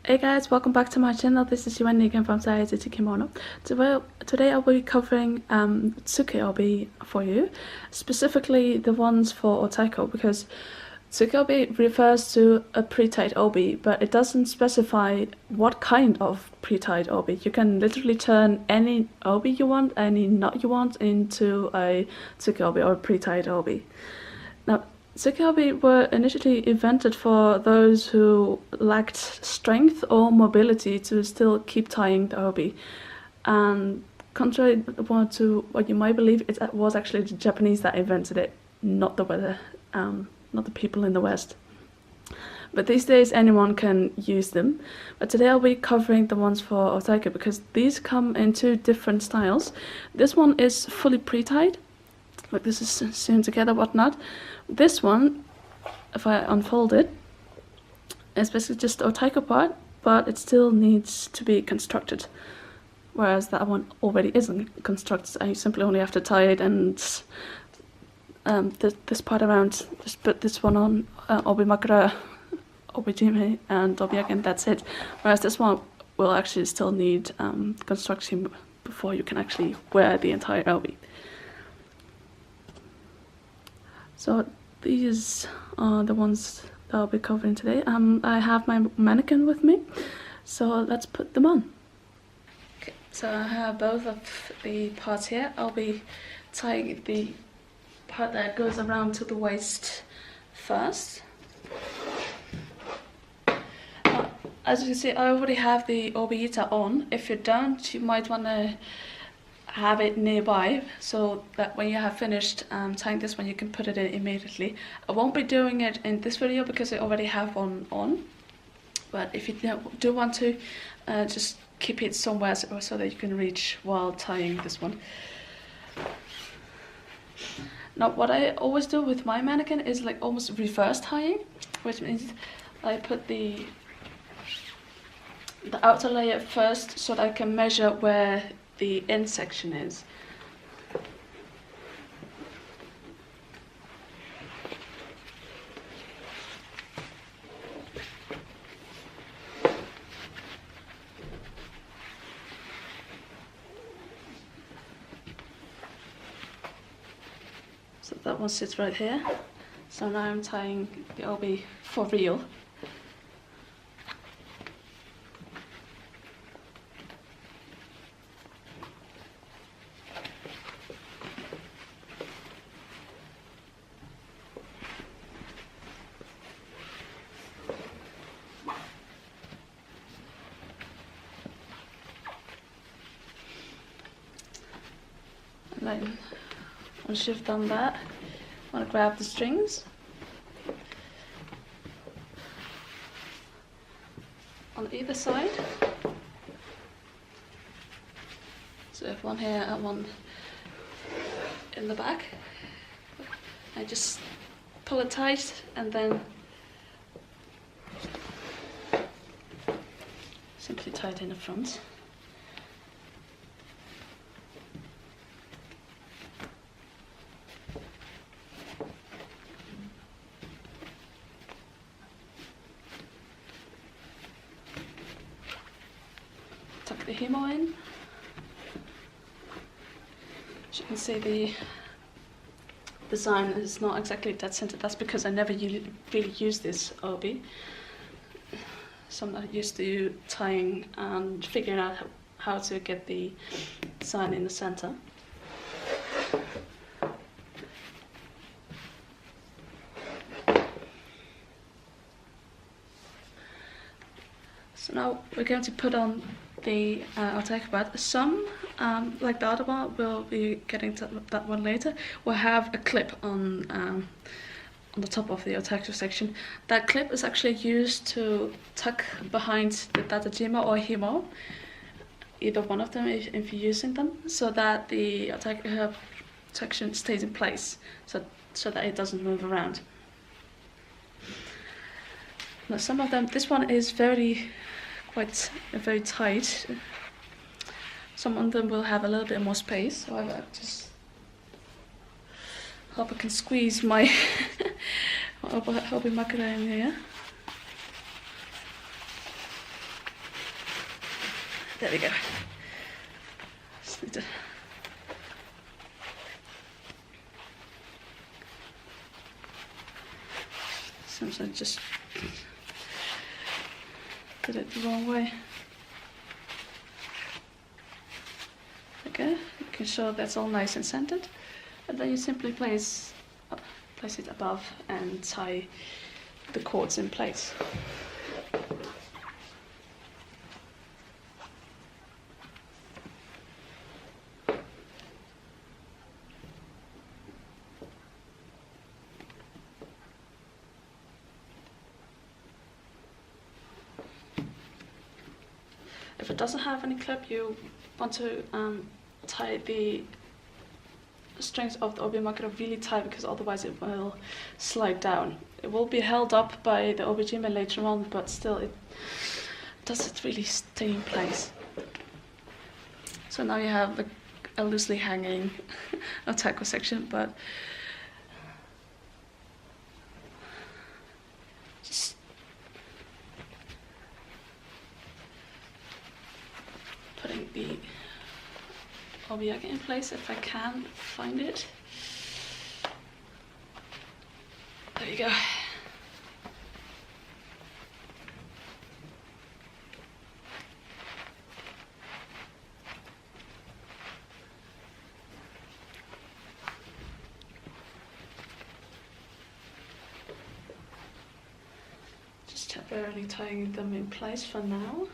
Hey guys, welcome back to my channel. This is Yuan again from Chayatsuji Kimono. Today I'll be covering Tsuke-Obi for you, specifically the ones for Otaiko, because Tsuke-Obi refers to a pretied obi, but it doesn't specify what kind of pretied obi. You can literally turn any obi you want, any knot you want, into a Tsuke-Obi or a pretied obi. Now, Tsuke-Obi were initially invented for those who lacked strength or mobility to still keep tying the obi. And contrary to what you might believe, it was actually the Japanese that invented it, not the people in the West. But these days anyone can use them. But today I'll be covering the ones for Otaiko because these come in two different styles. This one is fully pre-tied, like this is sewn together, whatnot. This one, if I unfold it, is basically just the Otaiko part, but it still needs to be constructed. Whereas that one already isn't constructed. I simply only have to tie it and this part around, just put this one on, obimakura, obijime, and obiaki, and that's it. Whereas this one will actually still need construction before you can actually wear the entire obi. So these are the ones that I'll be covering today. I have my mannequin with me, so let's put them on. Okay, so I have both of the parts here. I'll be tying the part that goes around to the waist first. As you can see, I already have the obita on. If you don't, you might want to have it nearby so that when you have finished tying this one, you can put it in immediately. I won't be doing it in this video because I already have one on, but if you do want to, just keep it somewhere so that you can reach while tying this one. Now, what I always do with my mannequin is like almost reverse tying, which means I put the outer layer first so that I can measure where the end section is. So that one sits right here. So now I'm tying the obi for real. And then once you've done that, I want to grab the strings on either side. So I have one here and one in the back. I just pull it tight and then simply tie it in the front. Tuck the himo in. As you can see, the design is not exactly dead center. That's because I never really use this obi. So I'm not used to tying and figuring out how to get the design in the center. So now we're going to put on the Otaiko part. Some, like the other one, we'll be getting to that one later, will have a clip on the top of the Otaiko section. That clip is actually used to tuck behind the datajima or himo, either one of them if you're using them, so that the Otaiko section stays in place, so that it doesn't move around. Now some of them, this one is very tight. Some of them will have a little bit more space, so I just hope I can squeeze my obimakura in here. There we go. Just need to sometimes I just did it the wrong way. Okay, you can show that's all nice and centered, and then you simply place it above and tie the cords in place. If it doesn't have any clip, you want to tie the strings of the obi really tight, because otherwise it will slide down. It will be held up by the obijime later on, but still it doesn't really stay in place. So now you have a loosely hanging Otaiko section, but just putting the obiyage in place if I can find it. There you go. Just temporarily tying them in place for now.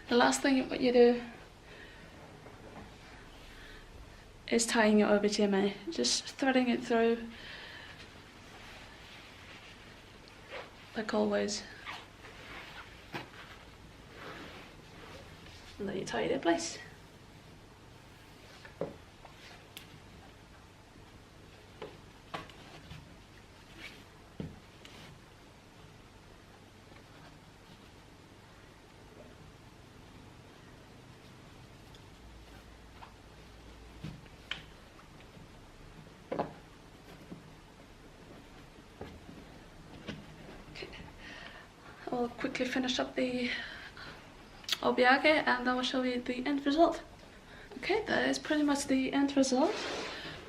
The last thing what you do is tying your obijime, just threading it through like always, and then you tie it in place. I'll quickly finish up the obiyage and I will show you the end result. Okay, that is pretty much the end result.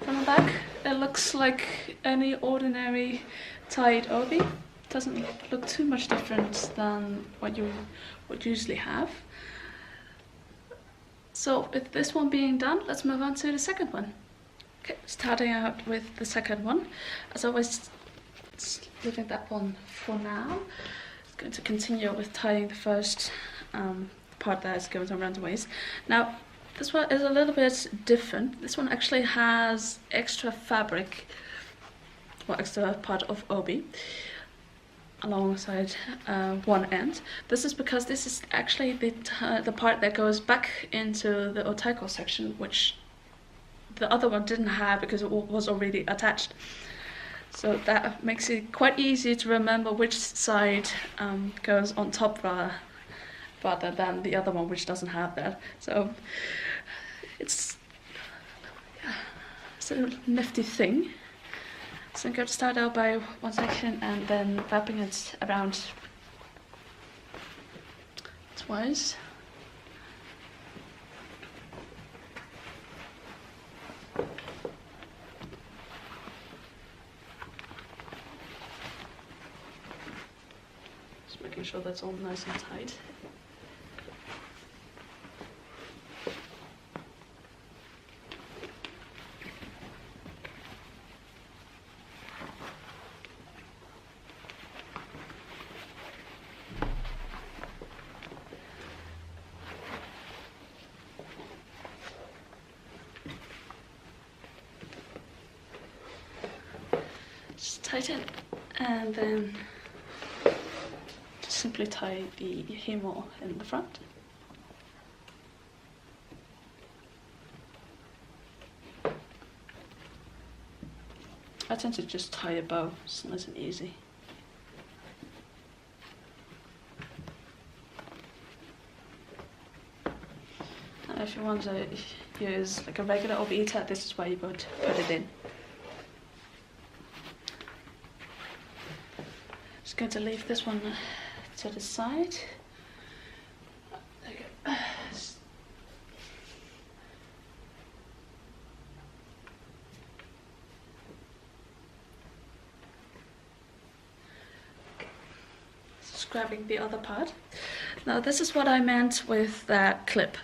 From the back, it looks like any ordinary tied obi. Doesn't look too much different than what you would usually have. So with this one being done, let's move on to the second one. Okay, starting out with the second one. As always, leaving that one for now. Going to continue with tying the first part that is going around the waist. Now, this one is a little bit different. This one actually has extra fabric, or extra part of obi, alongside one end. This is because this is actually the part that goes back into the Otaiko section, which the other one didn't have because it was already attached. So that makes it quite easy to remember which side goes on top rather than the other one, which doesn't have that. So it's a nifty thing. So I'm going to start out by one section and then wrapping it around twice. Making sure that's all nice and tight. Just tighten and then simply tie the himo in the front. I tend to just tie a bow, it's nice and easy. And if you want to use like a regular obita, this is where you would put it in. Just going to leave this one to the side. There you go. Just grabbing the other part. Now this is what I meant with that clip.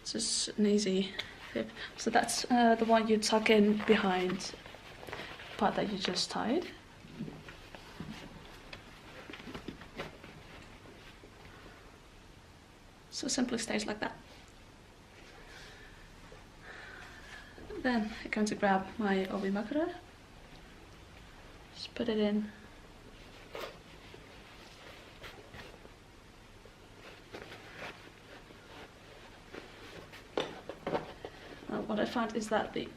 It's just an easy clip. So that's the one you tuck in behind the part that you just tied. So simply stays like that. Then I'm going to grab my obi makura, just put it in. What I find is that the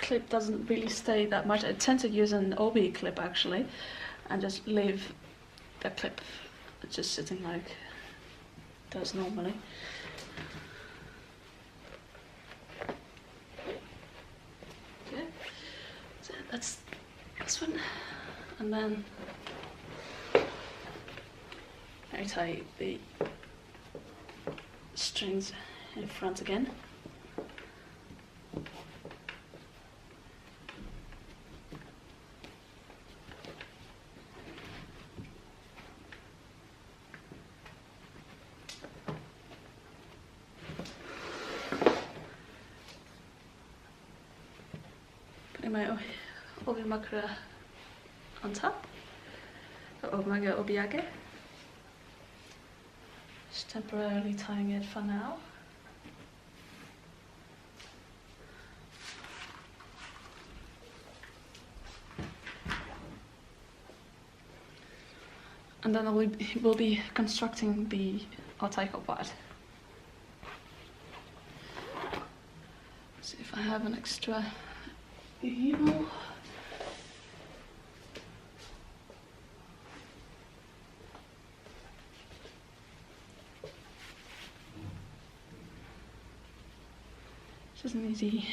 clip doesn't really stay that much. I tend to use an obi clip actually, and just leave the clip just sitting like it does normally. Okay, so that's this one, and then I tie the strings in front again. My obi makura on top, obiage. Just temporarily tying it for now. And then we'll be constructing the Otaiko part. See if I have an extra himo. Just an easy.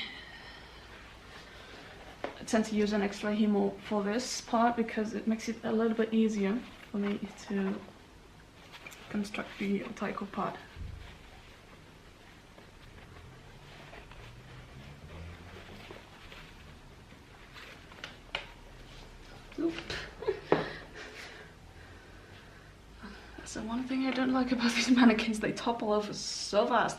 I tend to use an extra himo for this part because it makes it a little bit easier for me to construct the Otaiko part. That's the one thing I don't like about these mannequins, they topple over so fast.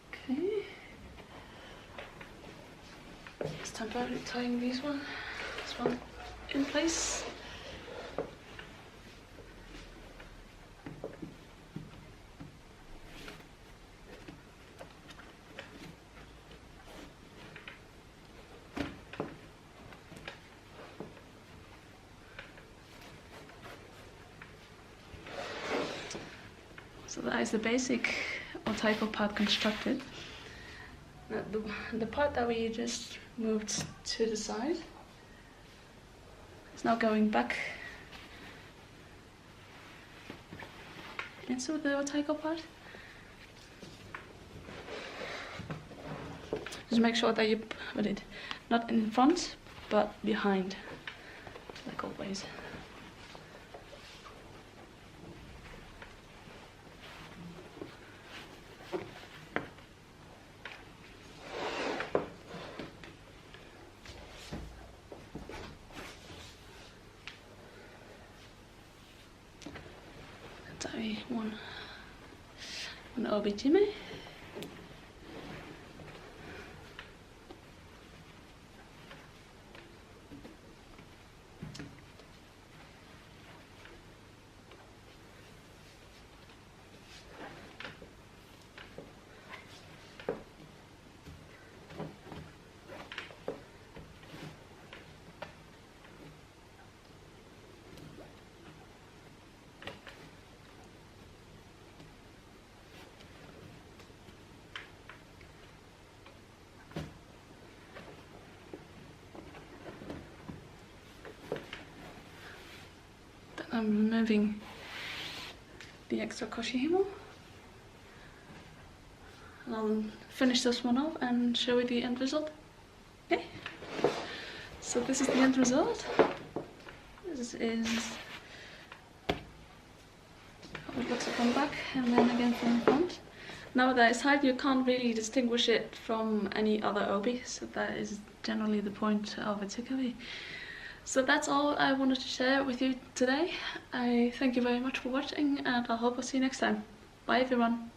Okay. Just temporarily tying this one in place. So that is the basic Otaiko part constructed. Now the part that we just moved to the side is now going back into the Otaiko part. Just make sure that you put it not in front, but behind, like always. One obijime. I'm removing the extra koshihimo. And I'll finish this one off and show you the end result. Okay, so this is the end result. This is how it looks from the back and then again from the front. Now that it's tied, you can't really distinguish it from any other obi, so that is generally the point of a tsukuri. So that's all I wanted to share with you today. I thank you very much for watching, and I hope I'll see you next time. Bye everyone!